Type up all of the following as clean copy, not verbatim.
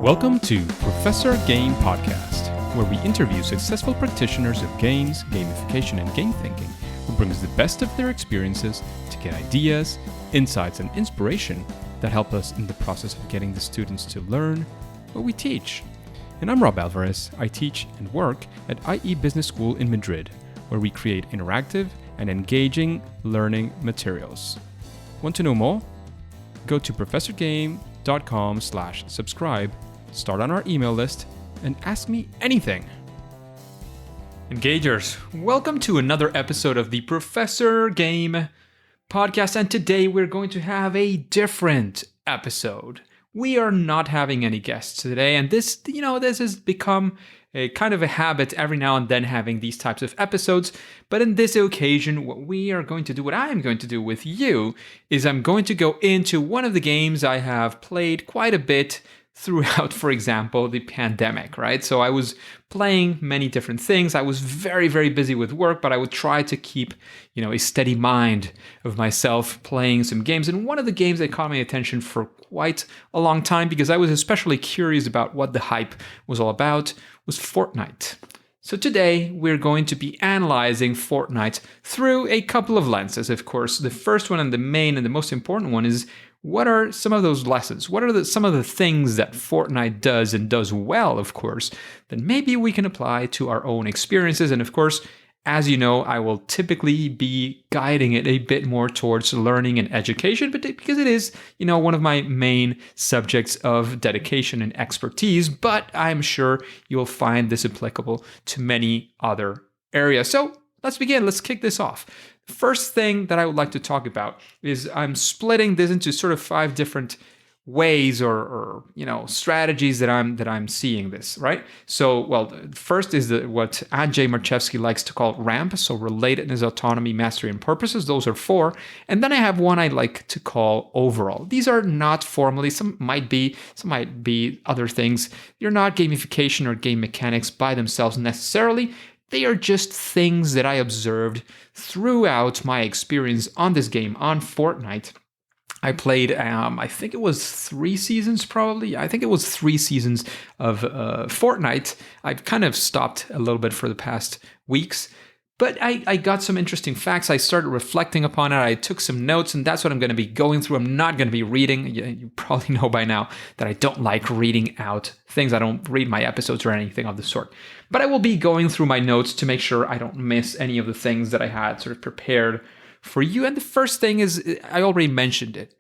Welcome to Professor Game Podcast, where we interview successful practitioners of games, gamification, and game thinking who brings the best of their experiences to get ideas, insights, and inspiration that help us in the process of getting the students to learn what we teach. And I'm Rob Alvarez. I teach and work at IE Business School in Madrid, where we create interactive and engaging learning materials. Want to know more? Go to professorgame.com/subscribe, start on our email list, and ask me anything. Engagers, welcome to another episode of the Professor Game Podcast, and today we're going to have a different episode. We are not having any guests today, and this has become a kind of a habit every now and then having these types of episodes. But in this occasion, what I am going to do with you is I'm going to go into one of the games I have played quite a bit throughout, for example, the pandemic, right? So I was playing many different things. I was very, very busy with work, but I would try to keep, a steady mind of myself playing some games. And one of the games that caught my attention for quite a long time, because I was especially curious about what the hype was all about, was Fortnite. So today we're going to be analyzing Fortnite through a couple of lenses. Of course, the first one and the main and the most important one is, what are some of those lessons? What are some of the things that Fortnite does and does well, of course, that maybe we can apply to our own experiences? And of course, as you know, I will typically be guiding it a bit more towards learning and education, but because it is, one of my main subjects of dedication and expertise, but I'm sure you'll find this applicable to many other areas. So let's begin. Let's kick this off. First thing that I would like to talk about is I'm splitting this into sort of 5 different ways or strategies that I'm seeing this, right? So, first is what Andrzej Marchewski likes to call RAMP, so relatedness, autonomy, mastery, and purposes. Those are 4. And then I have one I like to call overall. These are not formally, some might be other things. They're not gamification or game mechanics by themselves necessarily. They are just things that I observed throughout my experience on this game, on Fortnite. I played, I think it was 3 seasons probably. I think it was 3 seasons of Fortnite. I've kind of stopped a little bit for the past weeks. But I got some interesting facts. I started reflecting upon it. I took some notes, and that's what I'm going to be going through. I'm not going to be reading. You probably know by now that I don't like reading out things. I don't read my episodes or anything of the sort. But I will be going through my notes to make sure I don't miss any of the things that I had sort of prepared for you. And the first thing is, I already mentioned it.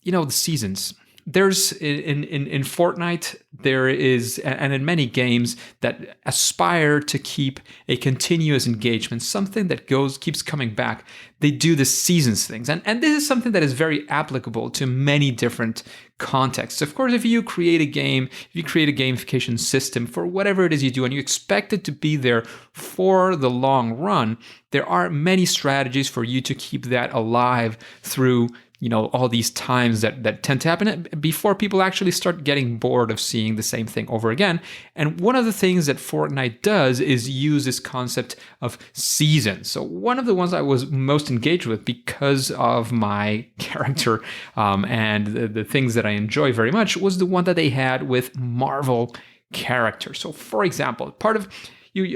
The seasons. There's in Fortnite, there is, and in many games that aspire to keep a continuous engagement, something that keeps coming back. They do the seasons things. And this is something that is very applicable to many different contexts. Of course, if you create a game, if you create a gamification system for whatever it is you do, and you expect it to be there for the long run, there are many strategies for you to keep that alive through all these times that tend to happen before people actually start getting bored of seeing the same thing over again. And one of the things that Fortnite does is use this concept of seasons. So one of the ones I was most engaged with because of my character and the things that I enjoy very much was the one that they had with Marvel characters. So for example, part of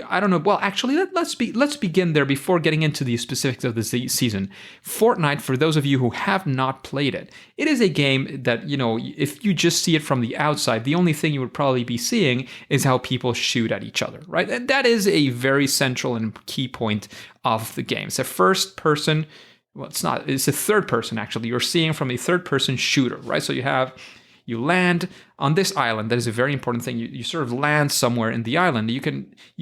I don't know. Well, actually, let's begin there before getting into the specifics of the season. Fortnite, for those of you who have not played it, it is a game that, if you just see it from the outside, the only thing you would probably be seeing is how people shoot at each other, right? And that is a very central and key point of the game. It's a first person. Well, it's not. It's a third person, actually. You're seeing from a third person shooter, right? So you land on this island. That is a very important thing. You sort of land somewhere in the island. You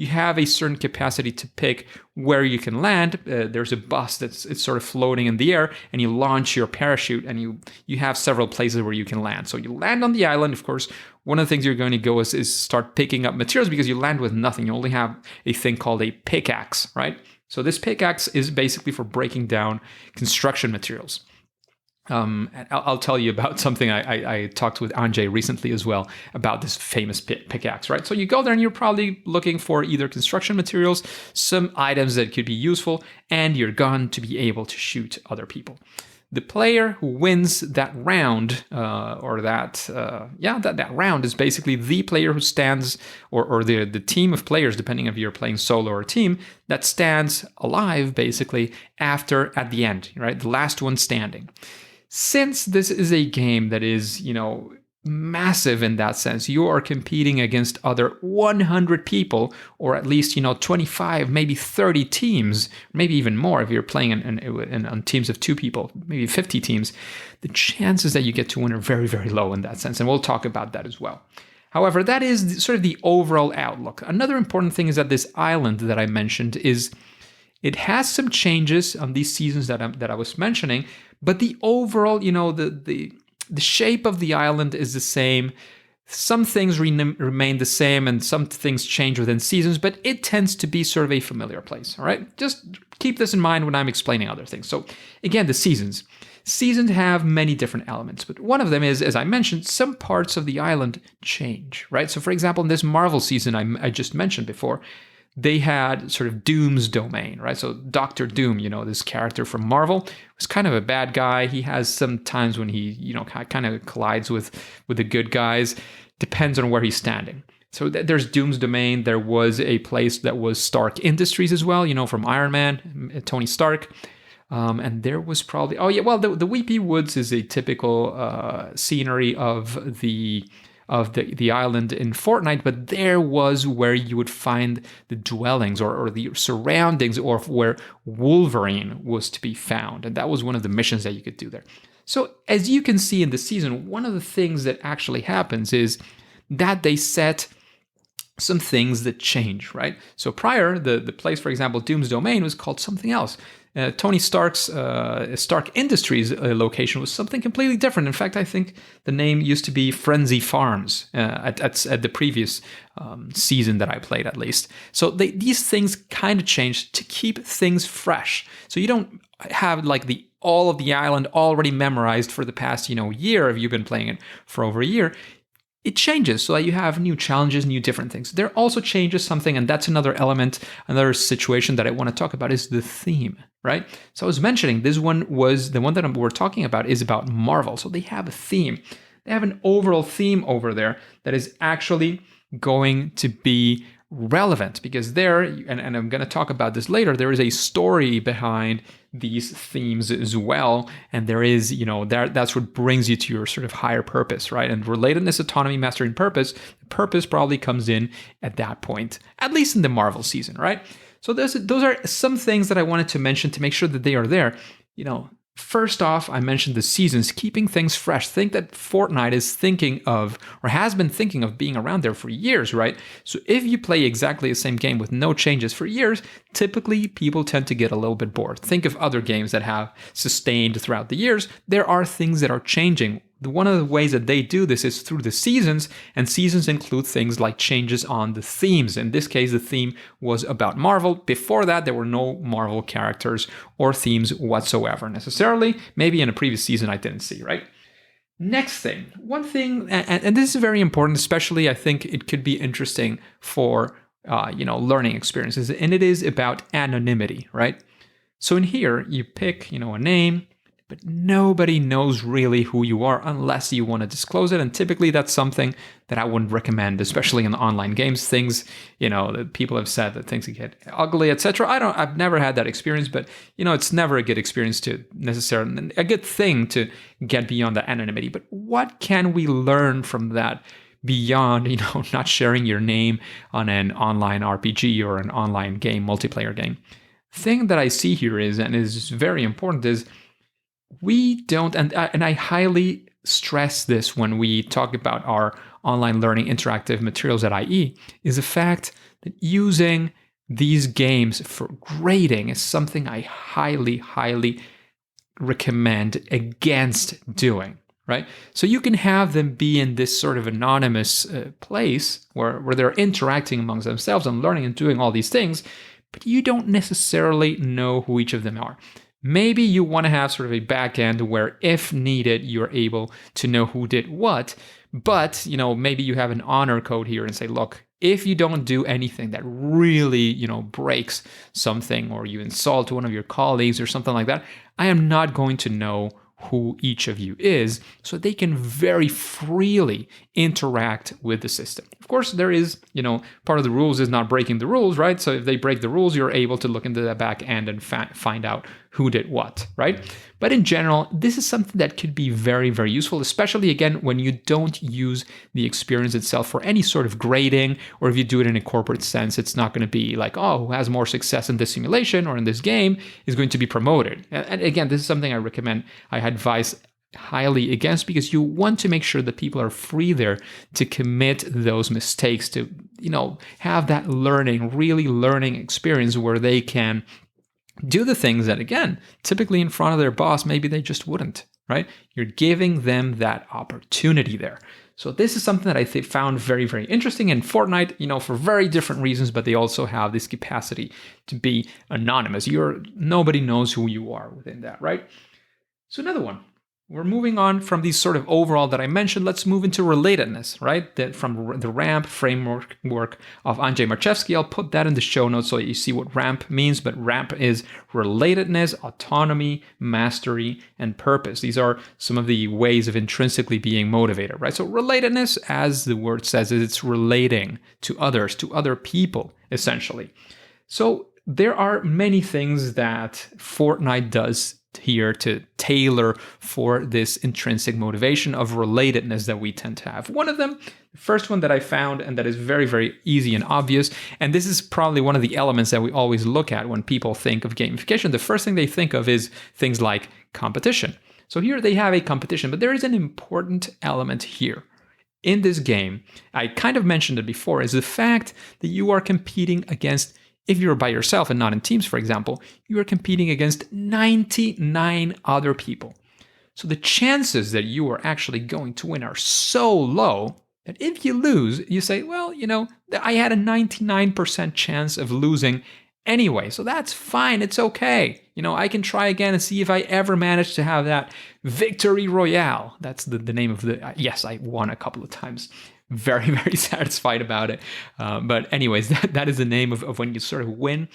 have a certain capacity to pick where you can land. There's a bus it's sort of floating in the air, and you launch your parachute, and you have several places where you can land. So you land on the island. Of course, one of the things you're going to go is start picking up materials because you land with nothing. You only have a thing called a pickaxe, right? So this pickaxe is basically for breaking down construction materials. I'll tell you about something I talked with Andrzej recently as well about this famous pickaxe, right? So you go there and you're probably looking for either construction materials, some items that could be useful, and your gun to be able to shoot other people. the player who wins that round, that round is basically the player who stands, or the team of players, depending if you're playing solo or team, that stands alive basically at the end, right? The last one standing. Since this is a game that is, massive in that sense, you are competing against other 100 people, or at least 25, maybe 30 teams, maybe even more if you're playing on teams of 2 people, maybe 50 teams. The chances that you get to win are very, very low in that sense, and we'll talk about that as well. However, that is sort of the overall outlook. Another important thing is that this island that I mentioned it has some changes on these seasons that I was mentioning, but the overall, the shape of the island is the same. Some things remain the same and some things change within seasons, but it tends to be sort of a familiar place, all right? Just keep this in mind when I'm explaining other things. So again, the seasons. Seasons have many different elements, but one of them is, as I mentioned, some parts of the island change, right? So for example, in this Marvel season I just mentioned before, they had sort of Doom's domain, right? So Doctor Doom, this character from Marvel, was kind of a bad guy. He has some times when he, kind of collides with the good guys. Depends on where he's standing. So there's Doom's domain. There was a place that was Stark Industries as well, from Iron Man, Tony Stark. And there was probably, the Weepy Woods is a typical scenery of the island in Fortnite, but there was where you would find the dwellings or the surroundings, or where Wolverine was to be found. And that was one of the missions that you could do there. So as you can see in the season, one of the things that actually happens is that they set some things that change, right? So prior, the place, for example, Doom's Domain was called something else. Tony Stark's Stark Industries location was something completely different. In fact, I think the name used to be Frenzy Farms at the previous season that I played, at least. So these things kind of changed to keep things fresh. So you don't have like all of the island already memorized for the past year if you've been playing it for over a year. It changes so that you have new challenges, new different things. There also changes something, and that's another element, another situation that I want to talk about is the theme, right? So I was mentioning this one was the one that we're talking about is about Marvel. So they have a theme. They have an overall theme over there that is actually going to be relevant because there, and I'm going to talk about this later, there is a story behind these themes as well. And there is, that's what brings you to your sort of higher purpose, right? And relatedness, autonomy, mastery, and purpose, the purpose probably comes in at that point, at least in the Marvel season, right? So those are some things that I wanted to mention to make sure that they are there. First off, I mentioned the seasons, keeping things fresh. Think that Fortnite is thinking of, or has been thinking of being around there for years, right? So if you play exactly the same game with no changes for years, typically people tend to get a little bit bored. Think of other games that have sustained throughout the years. There are things that are changing. One of the ways that they do this is through the seasons, and seasons include things like changes on the themes. In this case, the theme was about Marvel. Before that, there were no Marvel characters or themes whatsoever necessarily. Maybe in a previous season I didn't see, right? Next thing, one thing, and this is very important, especially I think it could be interesting for learning experiences, and it is about anonymity, right? So in here, you pick, a name, but nobody knows really who you are unless you want to disclose it. And typically that's something that I wouldn't recommend, especially in the online games. Things, that people have said that things get ugly, etc. I've never had that experience, but it's never a good experience to necessarily, a good thing to get beyond that anonymity. But what can we learn from that beyond, not sharing your name on an online RPG or an online game, multiplayer game? Thing that I see here is, and is very important, is we don't, and I highly stress this when we talk about our online learning interactive materials at IE, is the fact that using these games for grading is something I highly, highly recommend against doing, right? So you can have them be in this sort of anonymous place where they're interacting amongst themselves and learning and doing all these things, but you don't necessarily know who each of them are. Maybe you want to have sort of a back end where if needed, you're able to know who did what. But, maybe you have an honor code here and say, look, if you don't do anything that really, breaks something, or you insult one of your colleagues or something like that, I am not going to know who each of you is, so they can very freely interact with the system. Of course, there is, part of the rules is not breaking the rules, right? So if they break the rules, you're able to look into the back end and find out who did what, right? But in general, this is something that could be very, very useful, especially, again, when you don't use the experience itself for any sort of grading, or if you do it in a corporate sense, it's not going to be like, oh, who has more success in this simulation or in this game is going to be promoted. And again, this is something I recommend, I advise highly against, because you want to make sure that people are free there to commit those mistakes, to, have that really learning experience where they can do the things that, again, typically in front of their boss, maybe they just wouldn't, right? You're giving them that opportunity there. So this is something that I found very, very interesting in Fortnite, for very different reasons, but they also have this capacity to be anonymous. Nobody knows who you are within that, right? So another one. We're moving on from these sort of overall that I mentioned. Let's move into relatedness, right? That from the RAMP framework of Andrzej Marchewski. I'll put that in the show notes so you see what RAMP means. But RAMP is relatedness, autonomy, mastery, and purpose. These are some of the ways of intrinsically being motivated, right? So relatedness, as the word says, is it's relating to others, to other people, essentially. So there are many things that Fortnite does here to tailor for this intrinsic motivation of relatedness that we tend to have. One of them, the first one that I found, and that is very, very easy and obvious, and this is probably one of the elements that we always look at when people think of gamification. The first thing they think of is things like competition. So here they have a competition, but there is an important element here. In this game, I kind of mentioned it before, is the fact that you are competing against, if you're by yourself and not in teams, for example, you are competing against 99 other people. So the chances that you are actually going to win are so low that if you lose, you say, well, I had a 99% chance of losing anyway, so that's fine, it's okay. I can try again and see if I ever manage to have that victory royale. That's the name of yes, I won a couple of times. Very, very satisfied about it. But anyways, that is the name of when you sort of win.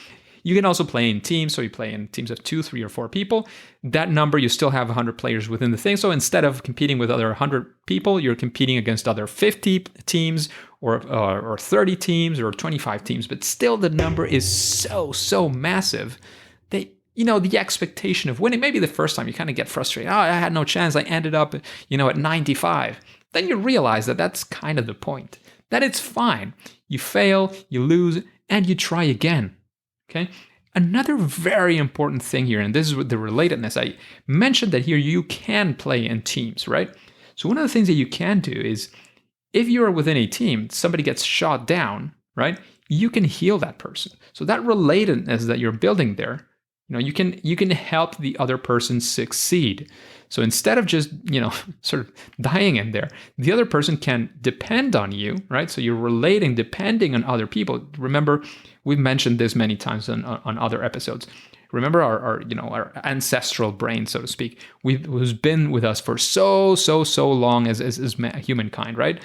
You can also play in teams. So you play in teams of 2, 3, or 4 people. That number, you still have 100 players within the thing. So instead of competing with other 100 people, you're competing against other 50 teams or 30 teams or 25 teams. But still, the number is so massive that, the expectation of winning, maybe the first time you kind of get frustrated. Oh, I had no chance. I ended up, at 95. Then you realize that that's kind of the point, that it's fine. You fail, you lose, and you try again, okay? Another very important thing here, and this is with the relatedness, I mentioned that here you can play in teams, right? So one of the things that you can do is, if you are within a team, somebody gets shot down, right? You can heal that person. So that relatedness that you're building there, you can help the other person succeed. So instead of just, sort of dying in there, the other person can depend on you, right? So you're relating, depending on other people. Remember, we've mentioned this many times on other episodes. Remember our ancestral brain, so to speak, who's been with us for so long as humankind, right?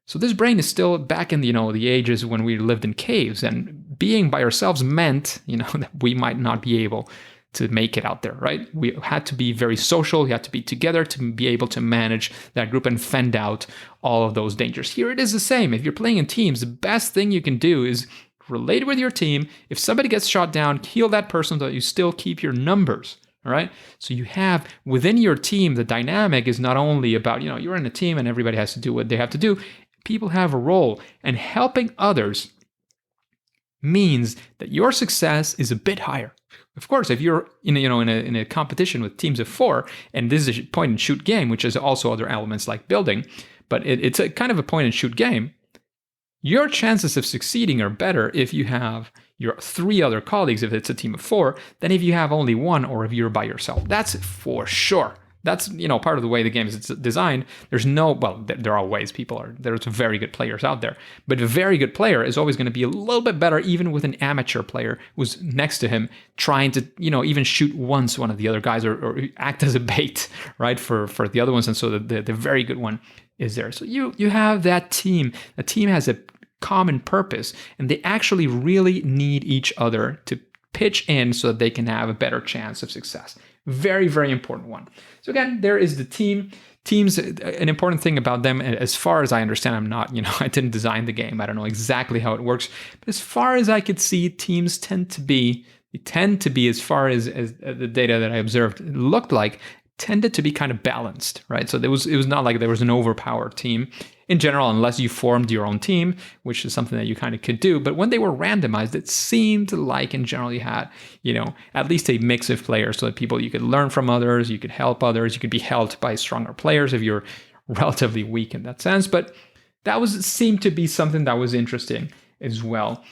So this brain is still back in the ages when we lived in caves, and being by ourselves meant that we might not be able to make it out there, right? We had to be very social. We had to be together to be able to manage that group and fend out all of those dangers. Here it is the same. If you're playing in teams, the best thing you can do is relate with your team. If somebody gets shot down, heal that person so that you still keep your numbers. All right. So you have within your team, the dynamic is not only about, you're in a team and everybody has to do what they have to do. People have a role, and helping others means that your success is a bit higher. Of course, if you're in a competition with teams of 4, and this is a point and shoot game, which is also other elements like building, but it's a kind of a point and shoot game, your chances of succeeding are better if you have your 3 other colleagues, if it's a team of 4, than if you have only 1 or if you're by yourself. That's for sure. That's, part of the way the game is designed. There are ways there's very good players out there, but a very good player is always going to be a little bit better, even with an amateur player who's next to him trying to, even shoot once one of the other guys or act as a bait, right, for the other ones. And so the very good one is there. So you have that team. A team has a common purpose, and they actually really need each other to pitch in so that they can have a better chance of success. Very, very important one. So again, there is the team. Teams, an important thing about them, as far as I understand, I didn't design the game. I don't know exactly how it works. But as far as I could see, teams tend to be, as far as the data that I observed looked like, tended to be kind of balanced, right? So it was not like there was an overpowered team in general, unless you formed your own team, which is something that you kind of could do. But when they were randomized, it seemed like in general you had, at least a mix of players, so that you could learn from others, you could help others, you could be helped by stronger players if you're relatively weak in that sense. But that seemed to be something that was interesting as well.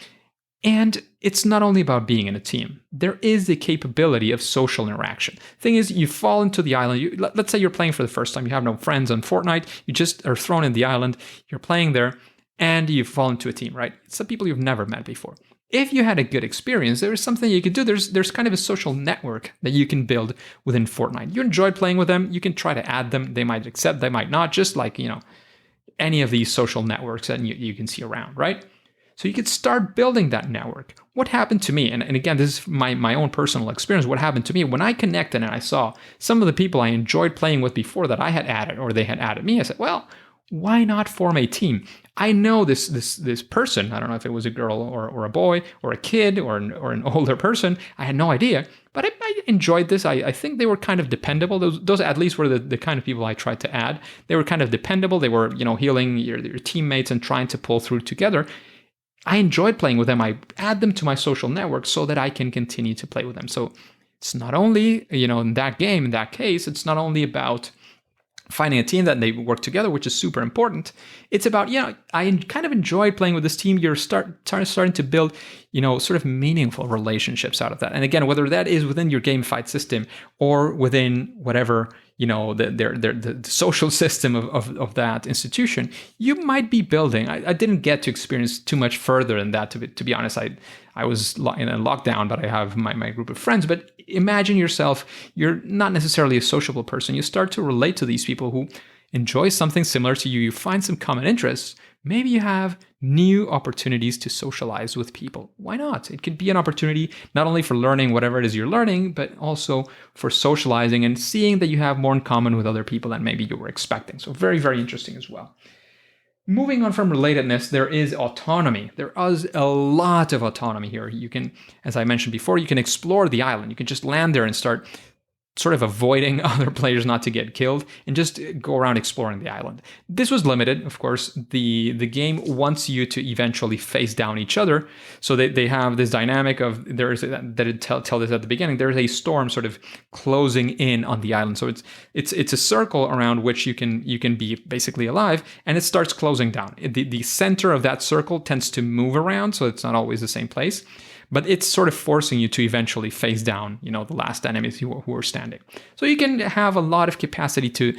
And it's not only about being in a team. There is the capability of social interaction. Thing is, you fall into the island. Let's say you're playing for the first time. You have no friends on Fortnite. You just are thrown in the island. You're playing there, and you fall into a team, right? It's some people you've never met before. If you had a good experience, there is something you could do. There's kind of a social network that you can build within Fortnite. You enjoyed playing with them. You can try to add them. They might accept. They might not. Just like, any of these social networks that you can see around, right? So you could start building that network. What happened to me, and again, this is my own personal experience, what happened to me when I connected and I saw some of the people I enjoyed playing with before that I had added, or they had added me, I said, well, why not form a team? I know this person, I don't know if it was a girl or a boy or a kid or an older person, I had no idea, but I enjoyed this. I think they were kind of dependable. Those at least were the kind of people I tried to add. They were kind of dependable. They were, healing your teammates and trying to pull through together. I enjoyed playing with them. I add them to my social network so that I can continue to play with them. So it's not only, in that case, it's not only about finding a team that they work together, which is super important. It's about, I kind of enjoyed playing with this team. You're starting to build, sort of meaningful relationships out of that. And again, whether that is within your gamified system or within whatever, the social system of that institution, you might be building. I didn't get to experience too much further than that, to be honest. I was in a lockdown, but I have my group of friends. But imagine yourself, you're not necessarily a sociable person. You start to relate to these people who enjoy something similar to you. You find some common interests. Maybe you have new opportunities to socialize with people. Why not? It could be an opportunity not only for learning whatever it is you're learning, but also for socializing and seeing that you have more in common with other people than maybe you were expecting. So very, very interesting as well. Moving on from relatedness, there is autonomy. There is a lot of autonomy here. You can, as I mentioned before, you can explore the island. You can just land there and start sort of avoiding other players not to get killed and just go around exploring the island. This was limited, of course. The game wants you to eventually face down each other. So they have this dynamic of, tell this at the beginning, there's a storm sort of closing in on the island. So it's a circle around which you can be basically alive, and it starts closing down. The center of that circle tends to move around, so it's not always the same place. But it's sort of forcing you to eventually face down, the last enemies who are standing. So you can have a lot of capacity to,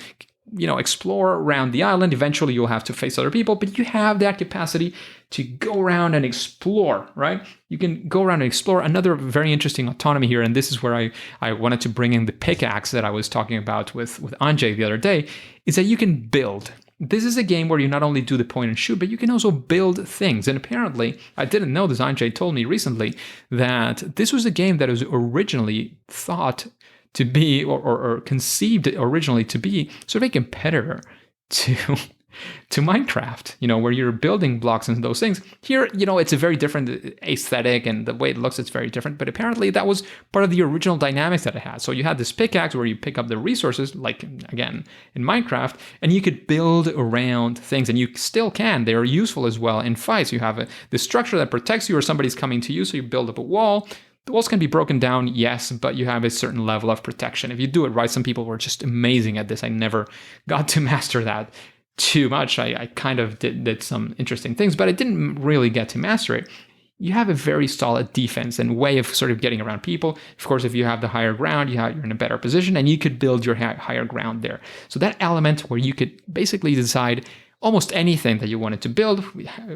explore around the island. Eventually you'll have to face other people, but you have that capacity to go around and explore, right? You can go around and explore. Another very interesting autonomy here, and this is where I wanted to bring in the pickaxe that I was talking about with Anjay the other day, is that you can build. This is a game where you not only do the point and shoot, but you can also build things. And apparently, I didn't know this, Anjay told me recently, that this was a game that was originally thought to be, or conceived originally to be, sort of a competitor to Minecraft, where you're building blocks and those things. Here, it's a very different aesthetic, and the way it looks, it's very different. But apparently that was part of the original dynamics that it had. So you had this pickaxe where you pick up the resources, like, again, in Minecraft, and you could build around things, and you still can. They are useful as well in fights. You have the structure that protects you, or somebody's coming to you, so you build up a wall. The walls can be broken down, yes, but you have a certain level of protection. If you do it right, some people were just amazing at this. I never got to master that too much. I kind of did some interesting things, but I didn't really get to master it. you have a very solid defense and way of sort of getting around people. Of course, if you have the higher ground, you're in a better position and you could build your higher ground there. So that element where you could basically decide almost anything that you wanted to build,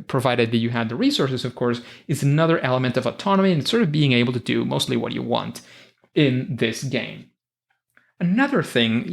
provided that you had the resources, of course, is another element of autonomy and sort of being able to do mostly what you want in this game. Another thing,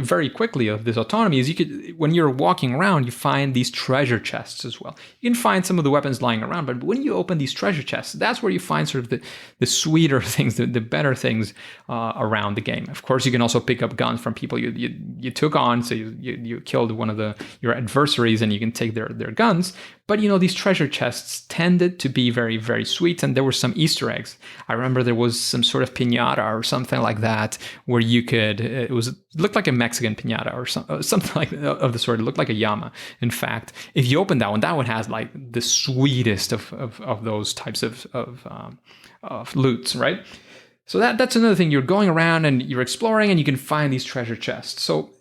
very quickly of this autonomy is you could, when you're walking around, you find these treasure chests as well. You can find some of the weapons lying around, but when you open these treasure chests, that's where you find sort of the sweeter things, the better things around the game. Of course, you can also pick up guns from people you took on, so you killed one of your adversaries, and you can take their guns. But these treasure chests tended to be very, very sweet, and there were some Easter eggs. I remember there was some sort of piñata or something like that where you could. It looked like a Mexican piñata or something like of the sort. It looked like a llama. In fact, if you open that one has like the sweetest of those types of loots, right? So that's another thing. You're going around and you're exploring, and you can find these treasure chests. So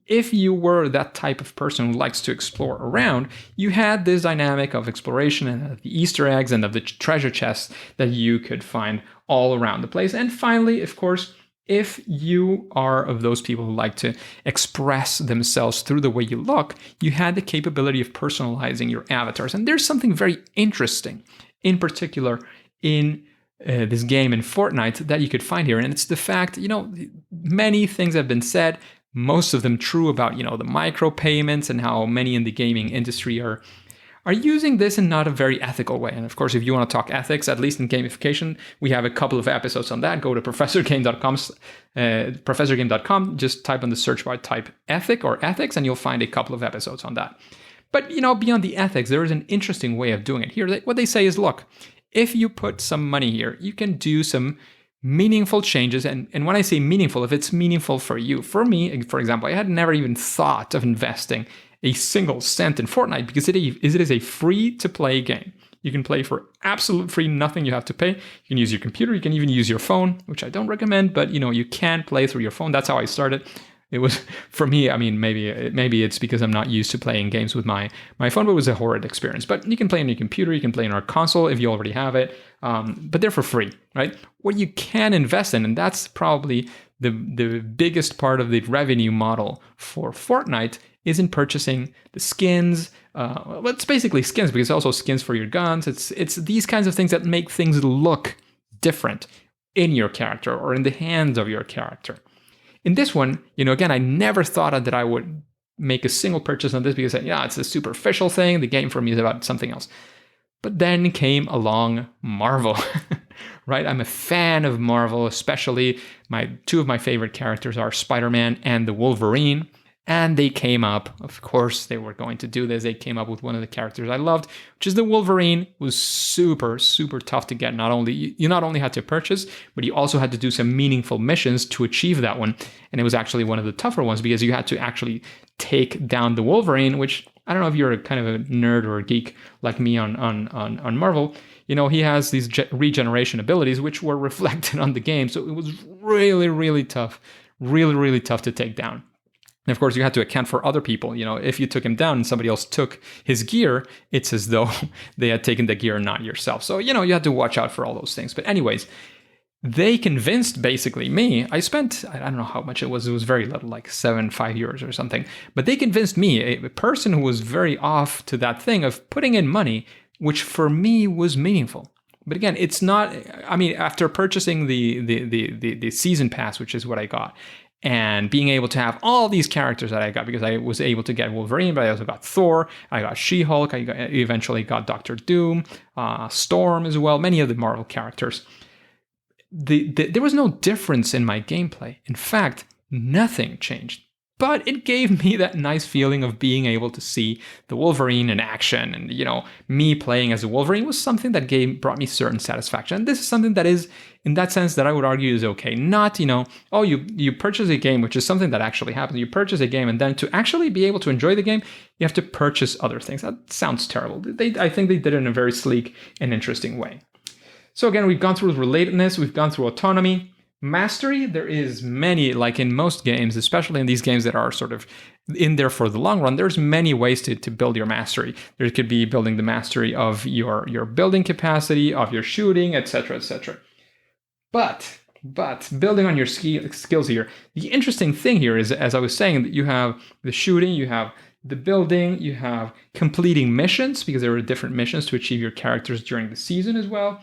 if you were that type of person who likes to explore around, you had this dynamic of exploration and of the Easter eggs and of the treasure chests that you could find all around the place. And finally, of course, if you are of those people who like to express themselves through the way you look, you had the capability of personalizing your avatars. And there's something very interesting, in particular, in this game in Fortnite that you could find here. And it's the fact, many things have been said, most of them true about, the micropayments and how many in the gaming industry are using this in not a very ethical way. And of course, if you want to talk ethics, at least in gamification, we have a couple of episodes on that. Go to professorgame.com, just type on the search bar, type ethic or ethics, and you'll find a couple of episodes on that. But, beyond the ethics, there is an interesting way of doing it here. What they say is, look, if you put some money here, you can do some meaningful changes. And when I say meaningful, if it's meaningful for you, for me, for example, I had never even thought of investing a single cent in Fortnite because it is a free-to-play game. You can play for absolute free, nothing you have to pay. You can use your computer, you can even use your phone, which I don't recommend, but you can play through your phone. That's how I started. It was, for me, I mean, maybe it's because I'm not used to playing games with my phone, but it was a horrid experience. But you can play on your computer, you can play on our console if you already have it, but they're for free, right? What you can invest in, and that's probably the biggest part of the revenue model for Fortnite, is in purchasing the skins. Well, it's basically skins because it's also skins for your guns. It's these kinds of things that make things look different in your character or in the hands of your character. In this one, again, I never thought that I would make a single purchase on this because, it's a superficial thing. The game for me is about something else. But then came along Marvel, right? I'm a fan of Marvel, especially two of my favorite characters are Spider-Man and the Wolverine. And they came up, of course, they were going to do this. They came up with one of the characters I loved, which is the Wolverine. It was super, super tough to get. You not only had to purchase, but you also had to do some meaningful missions to achieve that one. And it was actually one of the tougher ones because you had to actually take down the Wolverine, which I don't know if you're a kind of a nerd or a geek like me on Marvel. He has these regeneration abilities, which were reflected on the game. So it was really, really tough, really, really tough to take down. And of course, you had to account for other people. If you took him down and somebody else took his gear, it's as though they had taken the gear, not yourself. So, you had to watch out for all those things. But anyways, they convinced basically me. I spent, I don't know how much it was very little, like 5 years or something. But they convinced me, a person who was very off to that thing of putting in money, which for me was meaningful. But again, it's not, after purchasing the season pass, which is what I got, and being able to have all these characters that I got, because I was able to get Wolverine, but I also got Thor, I got She-Hulk, I eventually got Doctor Doom, Storm as well, many of the Marvel characters. There was no difference in my gameplay. In fact, nothing changed. But it gave me that nice feeling of being able to see the Wolverine in action. And, me playing as a Wolverine was something that brought me certain satisfaction. And this is something that is, in that sense, that I would argue is okay. Not, you purchase a game, which is something that actually happens. You purchase a game, and then to actually be able to enjoy the game, you have to purchase other things. That sounds terrible. I think they did it in a very sleek and interesting way. So again, we've gone through relatedness, we've gone through autonomy. Mastery, there is many, like in most games, especially in these games that are sort of in there for the long run, there's many ways to build your mastery. There could be building the mastery of your building capacity, of your shooting, etc., etc. But building on your skills here, the interesting thing here is, as I was saying, that you have the shooting, you have the building, you have completing missions, because there are different missions to achieve your characters during the season as well.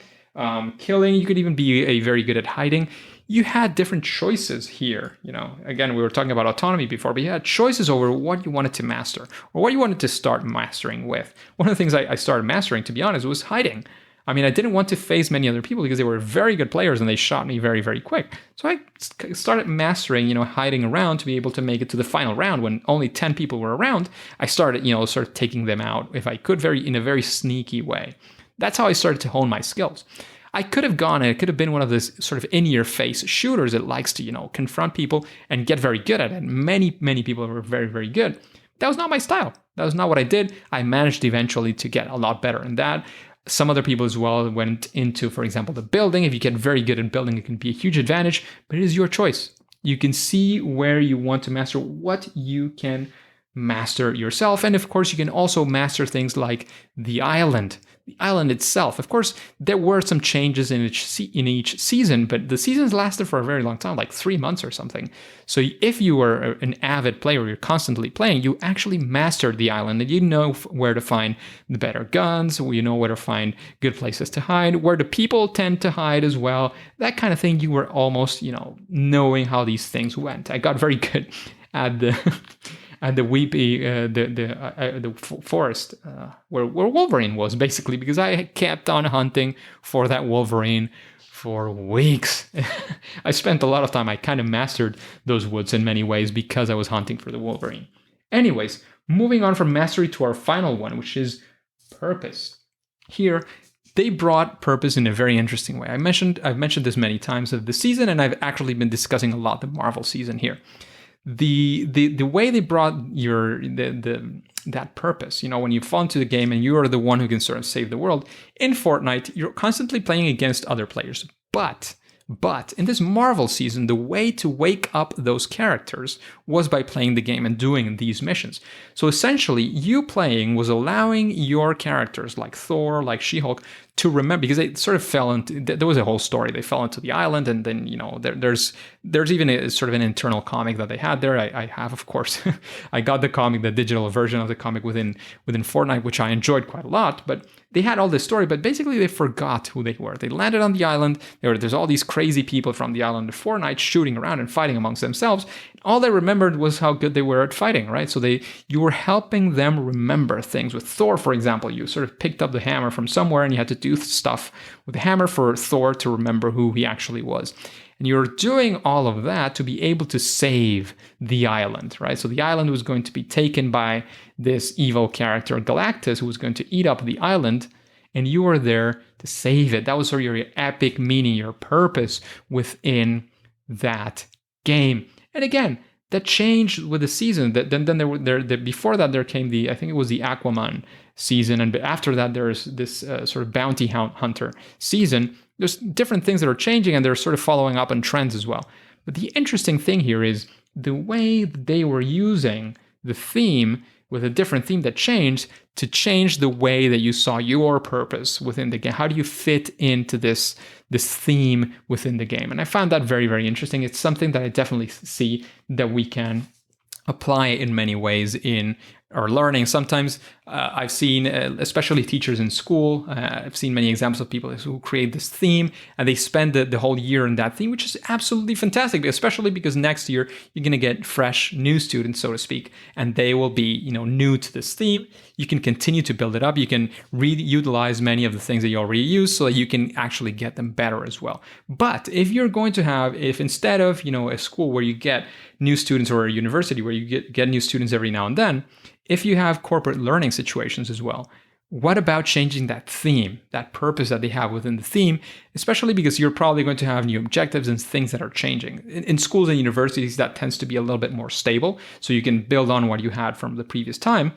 Killing, you could even be very good at hiding. You had different choices here. Again, we were talking about autonomy before, but you had choices over what you wanted to master or what you wanted to start mastering with. One of the things I started mastering, to be honest, was hiding. I mean, I didn't want to face many other people because they were very good players and they shot me very, very quick. So I started mastering, hiding around to be able to make it to the final round when only 10 people were around. I started, sort of taking them out if I could, in a very sneaky way. That's how I started to hone my skills. I could have gone and it could have been one of those sort of in-your-face shooters that likes to, confront people and get very good at it. Many, many people were very, very good. That was not my style. That was not what I did. I managed eventually to get a lot better in that. Some other people as well went into, for example, the building. If you get very good at building, it can be a huge advantage, but it is your choice. You can see where you want to master, what you can master yourself. And of course, you can also master things like the island itself. Of course, there were some changes in each season, but the seasons lasted for a very long time, like 3 months or something. So if you were an avid player, you're constantly playing, you actually mastered the island and you know where to find the better guns, you know where to find good places to hide, where the people tend to hide as well, that kind of thing. You were almost, knowing how these things went. I got very good at the the forest where Wolverine was, basically, because I kept on hunting for that Wolverine for weeks. I spent a lot of time. I kind of mastered those woods in many ways because I was hunting for the Wolverine. Anyways, moving on from mastery to our final one, which is purpose. Here, they brought purpose in a very interesting way. I've mentioned this many times of the season, and I've actually been discussing a lot the Marvel season here. The way they brought that purpose, when you fall into the game and you are the one who can sort of save the world. In Fortnite, you're constantly playing against other players. But in this Marvel season, the way to wake up those characters was by playing the game and doing these missions. So essentially, you playing was allowing your characters like Thor, like She-Hulk, to remember, because they sort of fell into, there was a whole story. They fell into the island, and then, there's even a sort of an internal comic that they had there. I have, of course, I got the comic, the digital version of the comic within Fortnite, which I enjoyed quite a lot, but they had all this story, but basically they forgot who they were. They landed on the island. There's all these crazy people from the island of Fortnite shooting around and fighting amongst themselves. All they remembered was how good they were at fighting, right? So you were helping them remember things. With Thor, for example, you sort of picked up the hammer from somewhere and you had to do stuff with the hammer for Thor to remember who he actually was. And you're doing all of that to be able to save the island, right? So the island was going to be taken by this evil character, Galactus, who was going to eat up the island, and you were there to save it. That was sort of your epic meaning, your purpose within that game. And again, that changed with the season. Before that, there came I think it was the Aquaman season, and after that, there's this sort of bounty hunter season. There's different things that are changing, and they're sort of following up on trends as well. But the interesting thing here is the way they were using the theme with a different theme that changed to change the way that you saw your purpose within the game. How do you fit into this theme within the game? And I found that very, very interesting. It's something that I definitely see that we can apply in many ways in our learning. Sometimes I've seen, especially teachers in school, I've seen many examples of people who create this theme and they spend the whole year in that theme, which is absolutely fantastic, especially because next year you're going to get fresh new students, so to speak, and they will be, new to this theme. You can continue to build it up. You can reutilize many of the things that you already use so that you can actually get them better as well. But if you're going to if instead of, a school where you get new students, or a university where you get new students every now and then, if you have corporate learning situations as well, what about changing that theme, that purpose that they have within the theme, especially because you're probably going to have new objectives and things that are changing. In schools and universities, that tends to be a little bit more stable, so you can build on what you had from the previous time.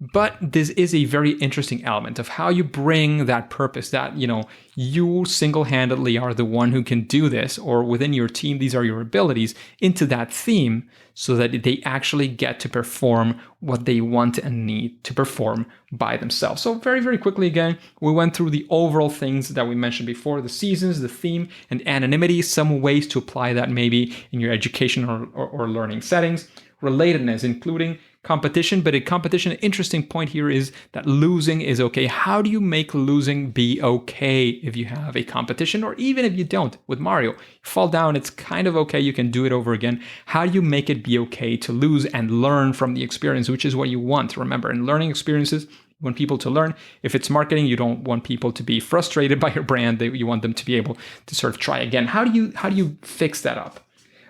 But this is a very interesting element of how you bring that purpose that, you single-handedly are the one who can do this, or within your team, these are your abilities, into that theme so that they actually get to perform what they want and need to perform by themselves. So very, very quickly again, we went through the overall things that we mentioned before, the seasons, the theme, and anonymity, some ways to apply that maybe in your education or learning settings. Relatedness, including competition, but a competition, an interesting point here is that losing is okay. How do you make losing be okay if you have a competition, or even if you don't? With Mario, you fall down, it's kind of okay, you can do it over again. How do you make it be okay to lose and learn from the experience, which is what you want? Remember, in learning experiences, you want people to learn. If it's marketing, you don't want people to be frustrated by your brand. You want them to be able to sort of try again. How do you fix that up?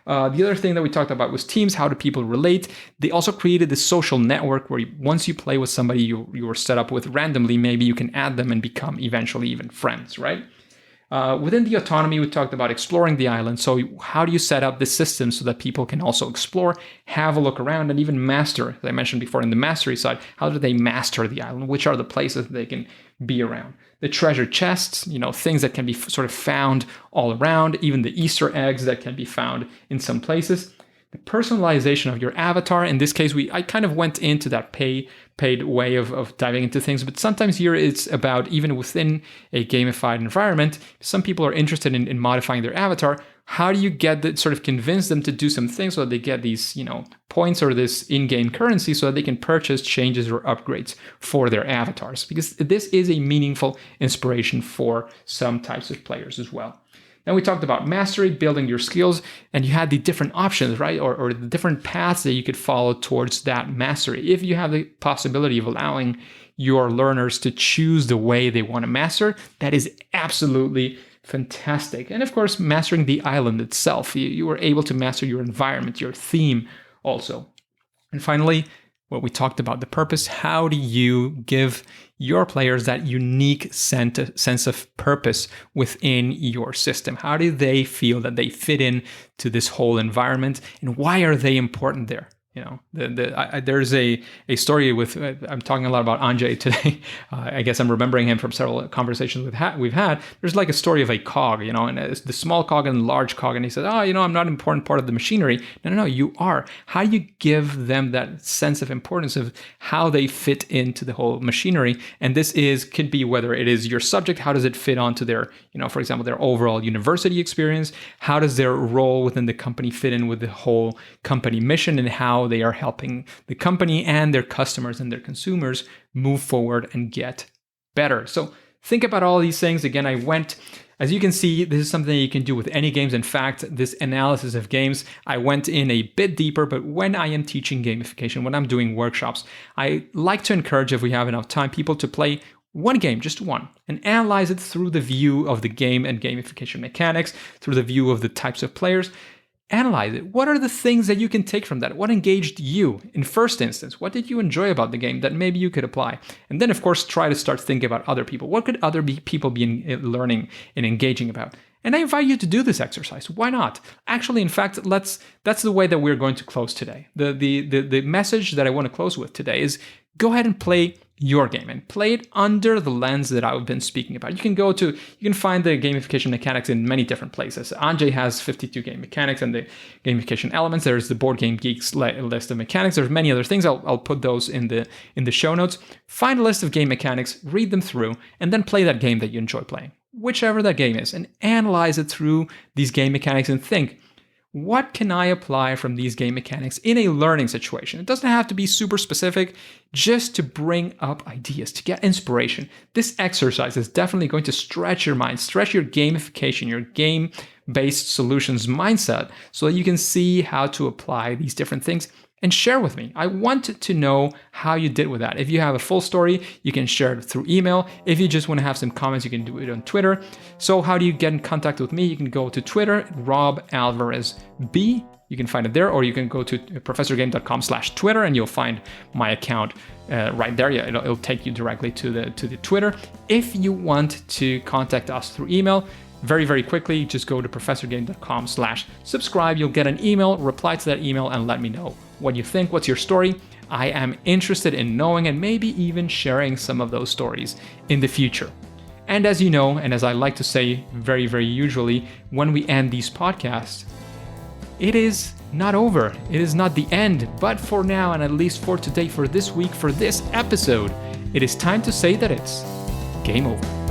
The other thing that we talked about was teams. How do people relate? They also created this social network where once you play with somebody you were set up with randomly, maybe you can add them and become eventually even friends, right? Within the autonomy, we talked about exploring the island. So how do you set up the system so that people can also explore, have a look around, and even master, as I mentioned before in the mastery side, how do they master the island? Which are the places they can be around? The treasure chests, things that can be sort of found all around, even the Easter eggs that can be found in some places. The personalization of your avatar. In this case, I kind of went into that paid way of diving into things, but sometimes here it's about, even within a gamified environment, some people are interested in modifying their avatar. How do you convince them to do some things so that they get these, points or this in-game currency so that they can purchase changes or upgrades for their avatars? Because this is a meaningful inspiration for some types of players as well. Then we talked about mastery, building your skills, and you had the different options, right? Or the different paths that you could follow towards that mastery. If you have the possibility of allowing your learners to choose the way they want to master, that is absolutely fantastic. And of course, mastering the island itself. You were able to master your environment, your theme also. And finally, what we talked about, the purpose. How do you give your players that unique sense of purpose within your system? How do they feel that they fit in to this whole environment, and why are they important there? There's a story with, I'm talking a lot about Anjay today. I guess I'm remembering him from several conversations we've had. There's like a story of a cog, and it's the small cog and the large cog. And he said, I'm not an important part of the machinery. No, you are. How do you give them that sense of importance of how they fit into the whole machinery? And this could be whether it is your subject, how does it fit onto their, for example, their overall university experience? How does their role within the company fit in with the whole company mission, and how they are helping the company and their customers and their consumers move forward and get better. So think about all these things. Again, as you can see, this is something you can do with any games. In fact, this analysis of games, I went in a bit deeper, but when I am teaching gamification, when I'm doing workshops, I like to encourage, if we have enough time, people to play one game, just one, and analyze it through the view of the game and gamification mechanics, through the view of the types of players. Analyze it. What are the things that you can take from that? What engaged you in first instance? What did you enjoy about the game that maybe you could apply? And then, of course, try to start thinking about other people. What could other people be learning and engaging about? And I invite you to do this exercise. Why not? Actually, in fact, that's the way that we're going to close today. The message that I want to close with today is go ahead and play your game and play it under the lens that I've been speaking about. You can find the gamification mechanics in many different places. Anjay has 52 game mechanics and the gamification elements. There's the Board Game Geeks list of mechanics. There's many other things. I'll put those in the show notes. Find a list of game mechanics, read them through, and then play that game that you enjoy playing, whichever that game is, and analyze it through these game mechanics and think, what can I apply from these game mechanics in a learning situation? It doesn't have to be super specific, just to bring up ideas, to get inspiration. This exercise is definitely going to stretch your mind, stretch your gamification, your game-based solutions mindset, so that you can see how to apply these different things and share with me. I want to know how you did with that. If you have a full story, you can share it through email. If you just want to have some comments, you can do it on Twitter. So how do you get in contact with me? You can go to Twitter, Rob Alvarez B. You can find it there, or you can go to professorgame.com/Twitter and you'll find my account right there. Yeah, it'll take you directly to the Twitter. If you want to contact us through email, very, very quickly, just go to professorgame.com/subscribe. You'll get an email, reply to that email, and let me know what you think. What's your story? I am interested in knowing and maybe even sharing some of those stories in the future. And as you know, and as I like to say very, very usually when we end these podcasts, it is not over. It is not the end. But for now, and at least for today, for this week, for this episode, it is time to say that it's game over.